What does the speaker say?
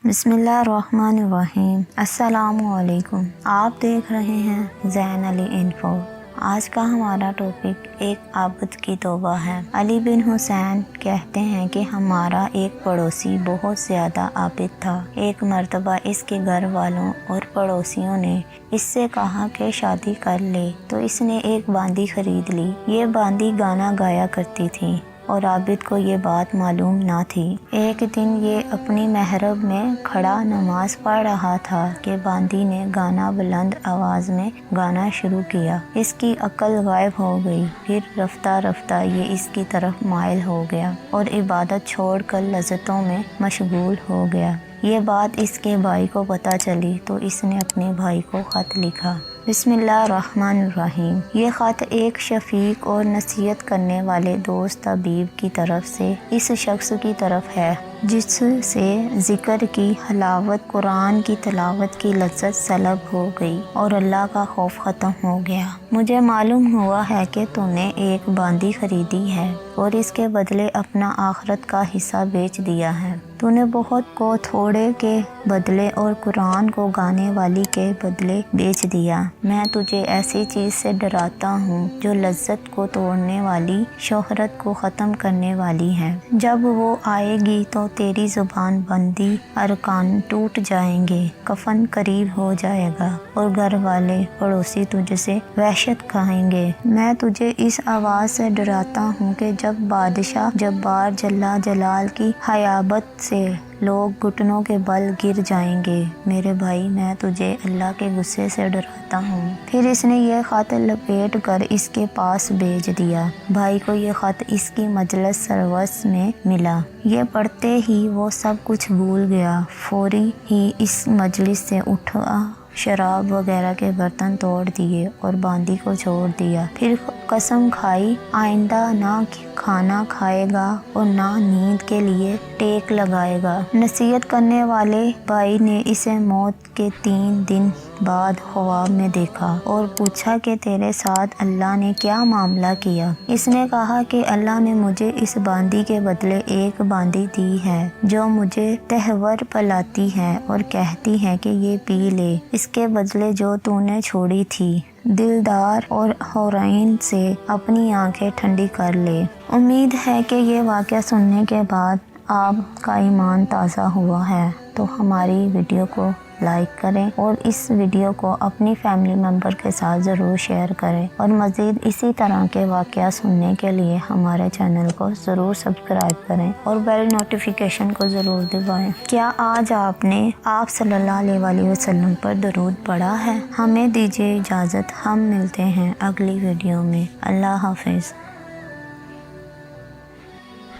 बिस्मिल्लाहिर्रहमानिर्रहीम। अस्सलामुअलैकुम। आप देख रहे हैं ज़ैन अली इन्फो। आज का हमारा टॉपिक एक आबिद की तौबा है। अली बिन हुसैन कहते हैं कि हमारा एक पड़ोसी बहुत ज़्यादा आबिद था। एक मर्तबा इसके घर वालों और पड़ोसियों ने इससे कहा कि शादी कर ले, तो इसने एक बांदी खरीद ली। ये बांदी गाना गाया करती थी और आबिद को ये बात मालूम ना थी। एक दिन ये अपनी महरब में खड़ा नमाज पढ़ रहा था कि बांदी ने गाना बुलंद आवाज़ में गाना शुरू किया। इसकी अक्ल गायब हो गई। फिर रफ्ता रफ्ता ये इसकी तरफ माइल हो गया और इबादत छोड़कर लज़्ज़तों में मशगूल हो गया। ये बात इसके भाई को पता चली तो इसने अपने भाई को ख़त लिखा। बिस्मिल्लाहिर्रहमानिर्रहीम। ये ख़त एक शफीक और नसीहत करने वाले दोस्त तबीब की तरफ से इस शख्स की तरफ है जिससे ज़िक्र की हलावत, कुरान की तिलावत की लज्जत सलब हो गई और अल्लाह का खौफ ख़त्म हो गया। मुझे मालूम हुआ है कि तूने एक बांदी खरीदी है और इसके बदले अपना आखिरत का हिस्सा बेच दिया है। तूने बहुत को थोड़े के बदले और कुरान को गाने वाली के बदले बेच दिया। मैं तुझे ऐसी चीज़ से डराता हूँ जो लज्जत को तोड़ने वाली, शोहरत को ख़त्म करने वाली है। जब वो आएगी तो तेरी ज़ुबान बंदी, अरकान टूट जाएंगे, कफन करीब हो जाएगा और घर वाले पड़ोसी तुझसे वहशत खाएंगे। मैं तुझे इस आवाज़ से डराता हूँ कि जब बादशाह जब्बार जल्ला जलाल की हयाबत से लोग घुटनों के बल गिर जाएंगे। मेरे भाई, मैं तुझे अल्लाह के गुस्से से डराता हूँ। फिर इसने ये ख़त लपेट कर इसके पास भेज दिया। भाई को ये ख़त इसकी मजलिस सरवस में मिला। ये पढ़ते ही वो सब कुछ भूल गया। फौरी ही इस मजलिस से उठा, शराब वगैरह के बर्तन तोड़ दिए और बांदी को छोड़ दिया। फिर कसम खाई आइंदा ना खाना खाएगा और ना नींद के लिए टेक लगाएगा। नसीहत करने वाले भाई ने इसे मौत के 3 दिन बाद ख्वाब में देखा और पूछा कि तेरे साथ अल्लाह ने क्या मामला किया। इसने कहा कि अल्लाह ने मुझे इस बांदी के बदले एक बांदी दी है जो मुझे तहवर पिलाती है और कहती है कि ये पी ले। इसके बदले जो तूने छोड़ी थी, दिलदार और हौरैन से अपनी आंखें ठंडी कर ले। उम्मीद है कि ये वाक़या सुनने के बाद आपका ईमान ताज़ा हुआ है। तो हमारी वीडियो को लाइक करें और इस वीडियो को अपनी फैमिली मेम्बर के साथ ज़रूर शेयर करें और मज़ीद इसी तरह के वाक़या सुनने के लिए हमारे चैनल को ज़रूर सब्सक्राइब करें और बेल नोटिफिकेशन को ज़रूर दबाएं। क्या आज आपने आप सल्लल्लाहु अलैहि वसल्लम पर दरूद पढ़ा है? हमें दीजिए इजाज़त। हम मिलते हैं अगली वीडियो में। अल्लाह हाफ़िज़।